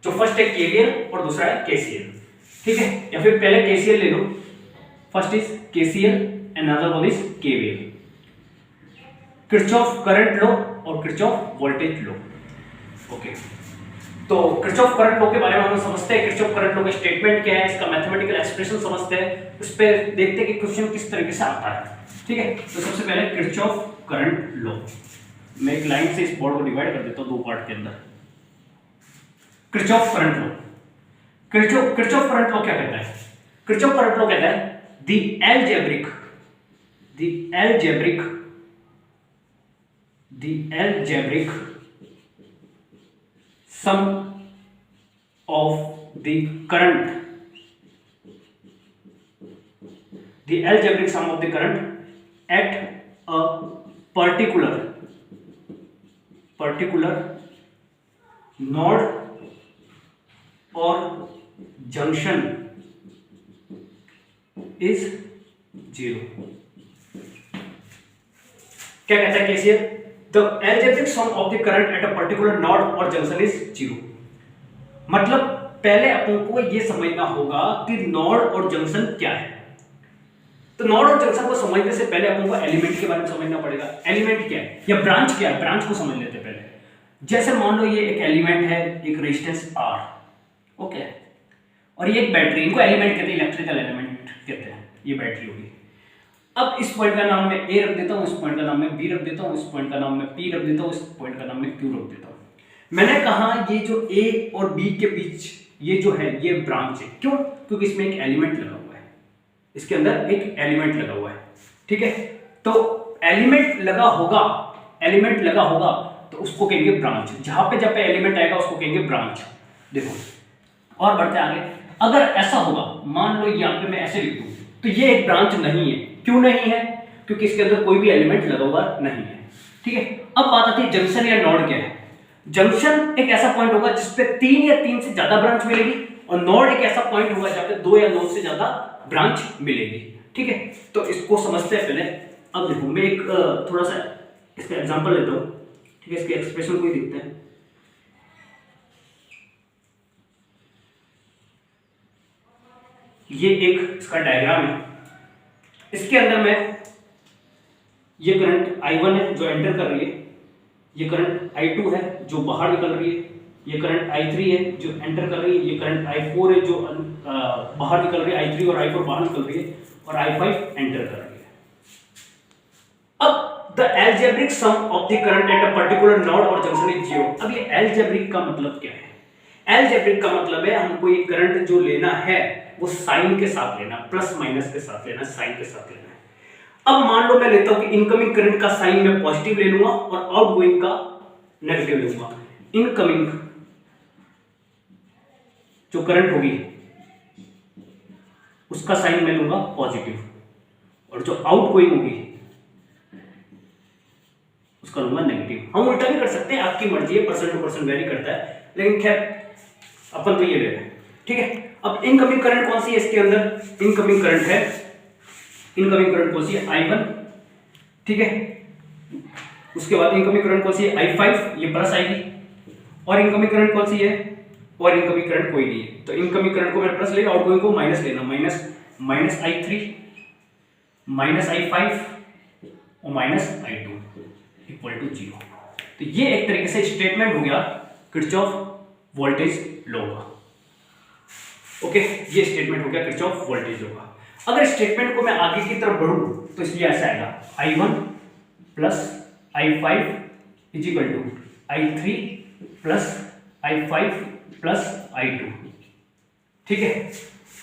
जो फर्स्ट है केवीएल और दूसरा है केसीएल, ठीक है, या फिर पहले केसीएल ले लो, first is KCL and another one is KVL. Kirchhoff current law और किरचॉफ वोल्टेज लॉ। ओके, तो किरचॉफ करंट लॉ के बारे में हम समझते हैं, किरचॉफ करंट लॉ का स्टेटमेंट क्या है, इसका मैथमेटिकल एक्सप्रेशन समझते हैं, उस पर देखते हैं कि क्वेश्चन किस तरीके से आता है, ठीक है। तो सबसे पहले किरचॉफ करंट लॉ, मैं एक लाइन से इस बोर्ड को डिवाइड कर देता हूं दो पार्ट के अंदर। Kirchhoff current law, Kirchhoff current law क्या कहता है? किरचॉफ करंट लॉ कहता है the algebraic sum of the current at a particular node or junction is 0। क्या कहता है KCL? The algebraic sum of the current at a particular node or junction is 0। मतलब पहले अपन को ये समझना होगा कि नोड और जंक्शन क्या है। तो नोड और जंक्शन को समझने से पहले अपन को एलिमेंट के बारे में समझना पड़ेगा। एलिमेंट क्या है या ब्रांच क्या है, ब्रांच को समझ लेते हैं पहले। जैसे मान लो ये एक एलिमेंट है, एक रेजिस्टेंस R, ओके, और ये एक बैटरी, इनको एलिमेंट कहते हैं, इलेक्ट्रिकल एलिमेंट कहते हैं, ये बैटरी होगी। अब इस पॉइंट का नाम मैं A रख देता हूं, इस पॉइंट का नाम मैं B रख देता हूं, इस पॉइंट का नाम मैं P रख देता हूं, इस पॉइंट का नाम मैं Q रख देता हूं। मैंने कहा ये जो A और B के बीच ये जो है ये ब्रांच है, क्यों? क्योंकि इसमें एक एलिमेंट लगा हुआ है, इसके अंदर एक एलिमेंट लगा हुआ है, ठीक है। तो एलिमेंट लगा होगा तो उसको कहेंगे ब्रांच। जहां पे जब पे एलिमेंट आएगा उसको कहेंगे ब्रांच। देखो और बढ़ते आगे, अगर ऐसा होगा, मान लो यहां पे मैं ऐसे लिख दूं तो ये एक ब्रांच नहीं है। क्यों नहीं है? क्योंकि इसके अंदर कोई भी एलिमेंट लगा हुआ नहीं है, ठीक है। अब बात आती है जंक्शन या नोड क्या है। जंक्शन एक ऐसा पॉइंट होगा जिसपे 3 या 3 से ज्यादा ब्रांच मिलेगी, और नोड एक ऐसा पॉइंट होगा जहां पे 2 या 9 से ज्यादा ब्रांच मिलेगी, ठीक है। तो इसको समझते हैं पहले। अब देखो मैं एक थोड़ा सा इसका एग्जांपल लेता हूं, ठीक है, इसके एक्सप्रेशन को ही देखते हैं। ये एक इसका डायग्राम है, इसके अंदर में ये करंट I1 है जो एंटर कर रही है, ये करंट I2 है जो बाहर निकल रही है, ये करंट I3 है जो एंटर कर रही है, ये करंट I4 है जो बाहर निकल रही है, I3 और I4 बाहर निकल रही है, और I5 एंटर कर रही है। अब the algebraic sum of the current at a particular node और जंक्शन इज 0। अब ये एल्जेब्रिक का मतलब क्या है? एल्जेब्रिक का मतलब है हमको ये करंट जो लेना है वो साइन के साथ लेना, प्लस माइनस के साथ लेना, साइन के साथ लेना है। अब मान लो मैं लेता हूं कि इनकमिंग करंट का साइन मैं पॉजिटिव ले लूंगा और आउटगोइंग का नेगेटिव ले लूंगा। इनकमिंग जो करंट होगी उसका साइन मैं लूंगा पॉजिटिव, और जो आउटगोइंग होगी उसका लूंगा नेगेटिव। हम उल्टा भी कर सकते हैं, आपकी मर्जी है, पर्सन टू पर्सन वेरी करता है, लेकिन खैर अपन तो ये ले रहे हैं, ठीक है। अब इनकमिंग करंट कौन सी है इसके अंदर? इनकमिंग करंट है, इनकमिंग करंट कौन सी है? I1, ठीक है। उसके बाद इनकमिंग करंट कौन सी है? I5, ये प्लस आएगी। और इनकमिंग करंट कौन सी है? और इनकमिंग करंट कोई नहीं है, तो इनकमिंग करंट को मैंने प्लस लेगा, आउटगोइंग को माइनस लेना, माइनस I3 माइनस I5 और माइनस I2 इक्वल टू 0। तो ये एक तरीके से स्टेटमेंट हो गया किरचॉफ वोल्टेज लॉ का। ओके, ये स्टेटमेंट हो गया किरचॉफ वोल्टेज लॉ का। अगर स्टेटमेंट को मैं आगे की तरफ बढ़ूं तो इसलिए ऐसा आएगा I1 plus I5 is equal to I3 plus I5 plus I2, ठीक है।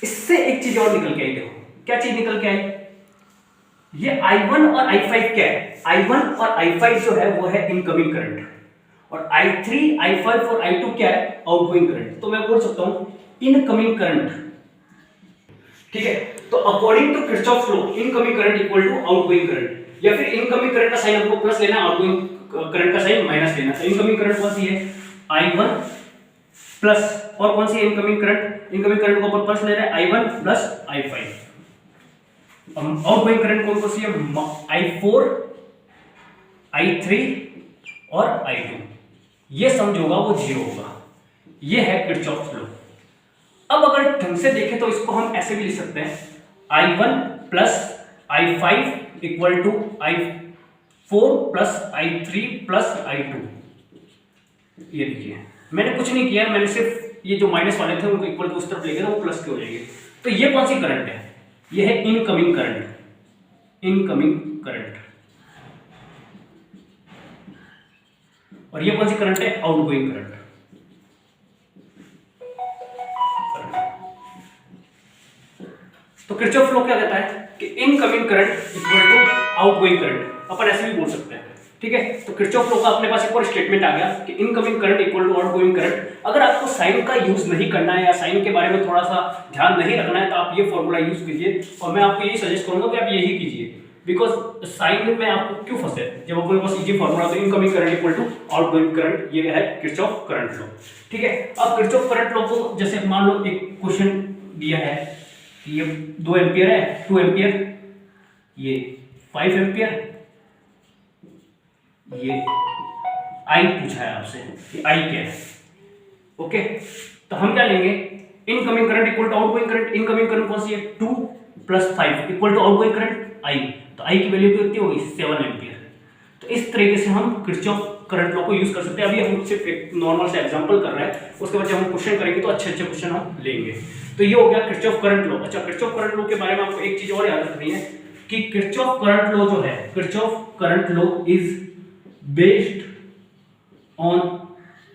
इससे एक चीज और निकल के आई, देखो क्या चीज निकल के आई। ये I1 और I5 क्या है? I1 और I5 जो है वो है इनकमिंग करंट, और I3, I5 और I2 क्या है? Outgoing current. तो मैं बोल सकता हूं इनकमिंग करंट, ठीक है। तो according to Kirchhoff law incoming current equal to outgoing current, या फिर इनकमिंग करंट का साइन हमको प्लस लेना, आउटगोइंग करंट का साइन माइनस लेना। तो इनकमिंग करंट कौन सी है? I1 प्लस, और कौन सी है इनकमिंग करंट? इनकमिंग करंट को ऊपर प्लस ले रहा है I1 plus I5। Outgoing current कौन सी है? I4, I3 और I2। ये सम जो होगा वो 0 होगा। ये है किरचॉफ लॉ। अब अगर ढंग से देखें तो इसको हम ऐसे भी लिख सकते हैं, I1 plus I5 equal to I4 plus I3 plus I2। ये देखिए मैंने कुछ नहीं किया, मैंने सिर्फ ये जो माइनस वाले थे उनको इक्वल टू उस तरफ ले गया, वो प्लस के हो जाएंगे। तो ये कौन सी करंट है? ये है इनकमिंग करंट, इनकमिंग करंट। और ये कौन सी करंट है? Outgoing current. तो किरचॉफ लॉ क्या कहता है कि incoming current equal to outgoing current, अपन ऐसे भी बोल सकते हैं, ठीक है। तो किरचॉफ लॉ का अपने पास एक और स्टेटमेंट आ गया कि incoming current equal to outgoing current. अगर आपको साइन का यूज नहीं करना है या साइन के बारे में थोड़ा सा ध्यान नहीं रखना है तो आप ये फॉर्मूला यूज कीजिए, और मैं आपको यही सजेस्ट करूंगा कि आप यही कीजिए, बिकॉज साइन में आपको क्यों फंसे जब अपने पास इजी फॉर्मूला। तो incoming current equal to outgoing current, ये है किरचॉफ करंट लॉ, ठीक है। अब किरचॉफ करंट लॉ को जैसे मान लो एक क्वेश्चन दिया है कि ये 2 एम्पियर है, 2 एम्पियर, ये 5 एम्पियर, ये आई पूछा है आपसे कि आई क्या है, ओके। तो हम क्या लेंगे, incoming current equal to outgoing current. Incoming current कौन सी है? 2 plus 5 equal to outgoing current I. तो आई की वैल्यू कितनी होगी? 7 एम्पियर। तो इस तरीके से हम किरचॉफ करंट लॉ को यूज कर सकते हैं। अभी हम सिर्फ एक नॉर्मल से एग्जांपल कर रहे हैं, उसके बाद जब हम क्वेश्चन करेंगे तो अच्छे अच्छे क्वेश्चन हम लेंगे। तो ये हो गया किरचॉफ करंट लॉ। अच्छा, किरचॉफ करंट लॉ के बारे में आपको एक चीज और याद रखनी है कि किरचॉफ करंट लॉ जो है, Kirchhoff current law is based on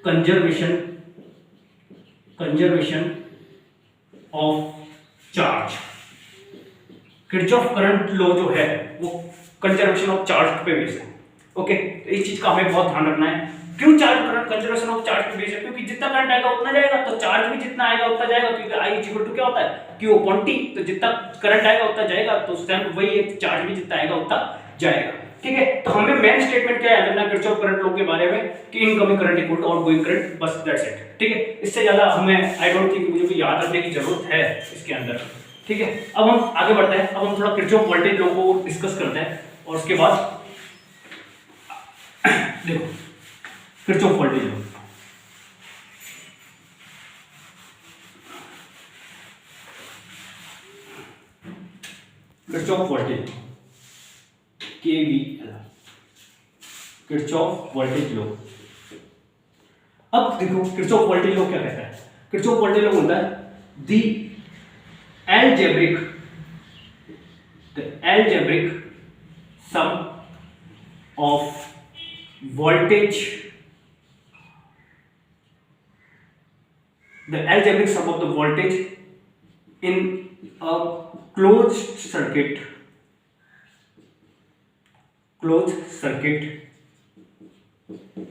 conservation of charge. Kirchhoff current law जो है वो कंजर्वेशन ऑफ चार्ज पे बेस्ड है, ओके। तो इस चीज का हमें बहुत ध्यान रखना है। क्यों charge current conservation of charge पे बेस्ड है? क्योंकि जितना करंट आएगा उतना जाएगा, तो चार्ज भी जितना आएगा उतना जाएगा, क्योंकि I इक्वल टू क्या होता है? Q upon T। तो जितना करंट आएगा उतना जाएगा, तो उस टाइम वही चार्ज भी जितना आएगा उतना जाएगा, ठीक है। तो हमें मेन स्टेटमेंट क्या याद रखना है किरचॉफ करंट लॉ के बारे में कि incoming current equal to outgoing current, बस दैट्स इट, ठीक है। इससे ज्यादा हमें आई डोंट थिंक मुझे भी याद रखने की जरूरत है इसके अंदर, ठीक है। अब हम आगे बढ़ते हैं। अब हम थोड़ा किरचॉफ वोल्टेज लॉ को डिस्कस करते हैं, और उसके बाद देखो Kirchhoff voltage law. Kirchhoff voltage KVL, Kirchhoff voltage law. अब देखो किरचॉफ वोल्टेज लॉ क्या कहता है? किरचॉफ वोल्टेज लॉ बोलता है the algebraic sum of voltage, the algebraic sum of the voltage in a closed circuit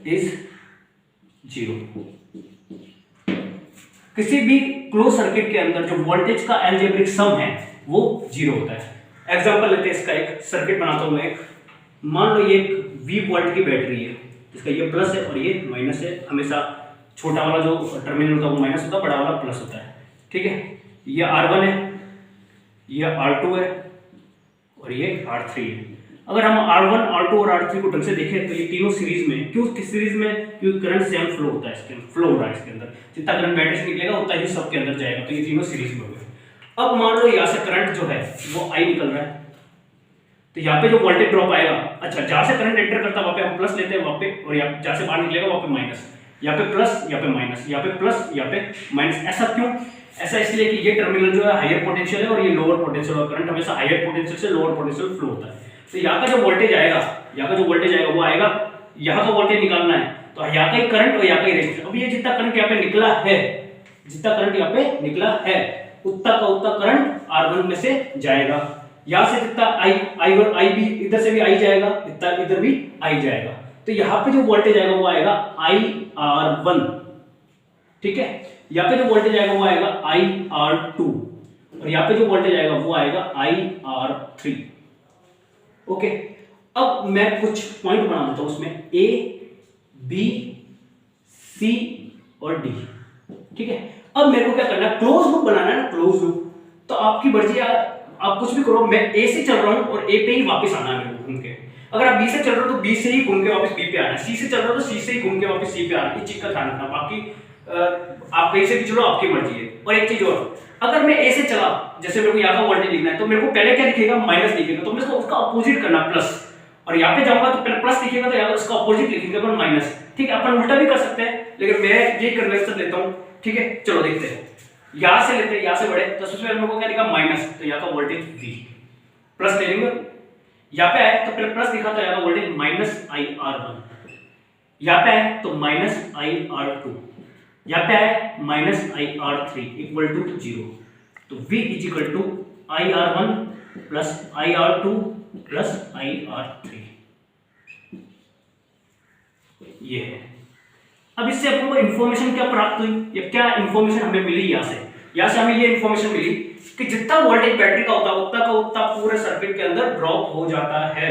is 0। किसी भी close circuit के अंदर जो वोल्टेज का एल्जेब्रिक सम है वो 0 होता है। एग्जांपल लेते हैं इसका, एक सर्किट बनाता हूं मैं। एक मान लो ये एक 20 वोल्ट की बैटरी है, जिसका ये प्लस है और ये माइनस है। हमेशा छोटा वाला जो टर्मिनल होता है वो माइनस होता है, बड़ा वाला प्लस होता है, ठीक है। ये R1 है, ये R2 है और ये R3 है। अगर हम R1, R2 और R3 को ढंग से देखें तो ये तीनों सीरीज में, क्यों किस सीरीज में? क्योंकि करंट सेम फ्लो होता है इसके अंदर, फ्लो हो रहा है इसके अंदर। जितना करंट बैटरी से निकलेगा उतना ही सबके अंदर जाएगा, तो ये तीनों सीरीज में हो गए। अब मान लो यहाँ से करंट जो है वो I निकल रहा है, तो यहाँ पे जो वोल्टेज ड्रॉप आएगा, अच्छा जहाँ से करंट एंटर करता है वहाँ पे हम प्लस लेते हैं, वहाँ पे, और यहाँ जहाँ से बाहर निकलेगा वहाँ पे माइनस, यहाँ पे प्लस, यहाँ पे माइनस, यहाँ पे प्लस, यहाँ पे माइनस। ऐसा क्यों? ऐसा इसलिए कि ये टर्मिनल जो है हायर पोटेंशियल है और ये लोअर पोटेंशियल, और करंट हमेशा हायर पोटेंशियल से लोअर पोटेंशियल फ्लो होता है। तो यहाँ का जो वोल्टेज आएगा, वो आएगा, यहाँ का वोल्टेज निकालना है तो यहाँ का ही करंट और यहाँ का ही रेजिस्टेंस। अब ये जितना करंट यहाँ पे निकला है, उतना का उतना करंट R1 में से जाएगा। यहाँ से जितना I भी इधर से भी I जाएगा, इतना इधर भी I जाएगा। तो यहाँ पे जो वोल्टेज आएगा वो आएगा IR1, ठीक है। यहाँ पे जो वोल्टेज आएगा वो आएगा IR2, और यहाँ पे जो वोल्टेज आएगा वो आएगा IR3, ओके। अब मैं कुछ पॉइंट बना देता हूं उसमें A, B, C और D, ठीक है। अब मेरे को क्या करना है? क्लोज लूप बनाना है ना, क्लोज लूप। तो आपकी मर्जी, आप कुछ भी करो, मैं A से चल रहा हूं और A पे ही वापस आना है मेरे को घूम के। अगर आप B से चल रहे हो तो B से ही घूम के वापस B पे आना है, C से चल रहे हो तो C से ही घूम के वापस C पे आना है। इस चीज का ध्यान रखना। बाकी आप कहीं से भी चलो, आपकी मर्जी है। और एक चीज और, अगर मैं ए से चला, जैसे मेरे को यहाँ का वोल्टेज लिखना है, तो मेरे को पहले क्या दिखेगा, माइनस दिखेगा, तो मैं इसको उसका अपोजिट करना प्लस, और यहाँ पे जाऊंगा तो पहले प्लस दिखेगा, तो यहाँ उसका अपोजिट लिखेंगे अपन माइनस। ठीक है, अपन उल्टा भी कर सकते हैं, लेकिन मैं ये कन्वेंशन लेता हूँ। ठीक है, चलो देखते हैं, यहाँ से लेते हैं, यहाँ से बढ़े, तो सबसे पहले मेरे को क्या दिखा, माइनस, तो यहाँ का वोल्टेज V, प्लस ले लेंगे, यहाँ पे आए तो पहले प्लस दिखा, तो यहाँ का वोल्टेज माइनस IR1, यहाँ पे आए तो माइनस IR2, यहाँ पे आए माइनस IR3 इक्वल टू 0, तो V is equal to IR1 plus IR2 plus IR3, ये है। अब इससे अपन को इंफॉर्मेशन क्या प्राप्त हुई, या क्या इंफॉर्मेशन हमें मिली यहाँ से हमें ये इंफॉर्मेशन मिली कि जितना वोल्टेज बैटरी का होता है उतना का उतना पूरे सर्किट के अंदर ड्रॉप हो जाता है।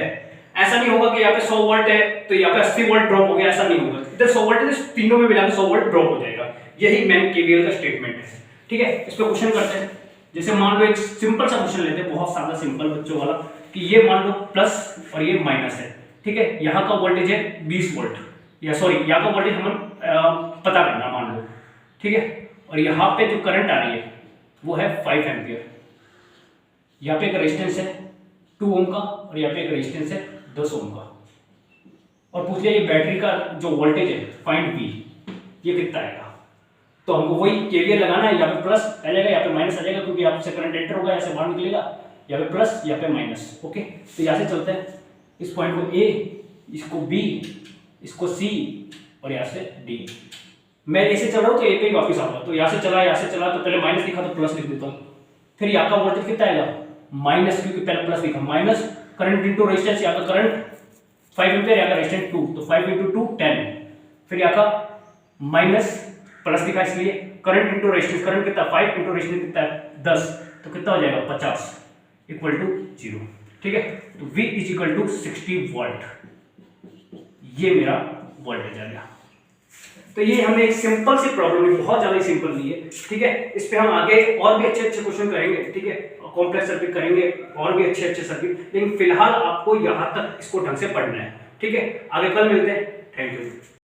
ऐसा नहीं होगा कि यहाँ पे 100 वोल्ट है तो यहाँ पे 80 वोल्ट ड्रॉप हो गया, ऐसा नहीं होगा। इधर 100 वोल्ट है, तीनों में मिलाकर 100 वोल्ट ड्रॉप हो जाएगा। यही मेन केवीएल का स्टेटमेंट है। ठीक है, इस पे क्वेश्चन करते हैं। जैसे मान लो एक सिंपल सा क्वेश्चन लेते हैं, बहुत सादा सिंपल बच्चों वाला, कि ये मान लो प्लस और ये माइनस है। ठीक है, यहाँ का वोल्टेज है 20 वोल्ट, या सॉरी यहाँ का वोल्टेज हम पता करना मान लो। ठीक है, और यहाँ पे जो करंट आ रही है वो है 5 एम्पियर। यहाँ पे एक रेजिस्टेंस है 2 ओम का, और यहाँ पे एक रेजिस्टेंस है 10 ओम का, और पूछ लिया ये बैटरी का जो वोल्टेज है फाइंड V, ये कितना आएगा। तो हमको वही केवीएल लगाना है, यहाँ पे प्लस आ जाएगा, यहाँ पे माइनस आ जाएगा, क्योंकि यहाँ से करंट एंटर होगा, यहाँ से बाहर निकलेगा, यहाँ पे प्लस, यहाँ पे माइनस। ओके, तो यहाँ से चलते हैं, इस पॉइंट को A, इसको B, इसको C, और यहाँ से D। मैं A से चल रहा हूँ तो A पे ही वापस आऊंगा, तो यहाँ से चला तो पहले माइनस लिखा तो प्लस लिख देता हूँ। फिर यहाँ का वोल्टेज कितना आएगा, माइनस, क्योंकि पहले प्लस लिखा, माइनस करंट इंटू रेजिस्टेंस, यहाँ का करंट 5 एम्पियर, यहाँ का रेजिस्टेंस 2, तो 5 इंटू 2 10। फिर यहाँ का माइनस प्लस लिखा, इसलिए करंट इंटू रेजिस्टेंस, करंट कितना 5 इंटू रेजिस्टेंस कितना है 10, तो कितना हो जाएगा 50 इक्वल टू 0। ठीक है, तो V is equal to 60 volt, ये मेरा वोल्टेज आ गया। तो ये हमने एक सिंपल सी प्रॉब्लम, बहुत ज्यादा सिंपल ली है। ठीक है, इस पे हम आगे और भी अच्छे क्वेश्चन करेंगे। ठीक है, कॉम्प्लेक्स सर्किट करेंगे और भी अच्छे सर्किट, लेकिन फिलहाल आपको यहाँ तक इसको ढंग से पढ़ना है। ठीक है, आगे कल मिलते हैं। Thank you.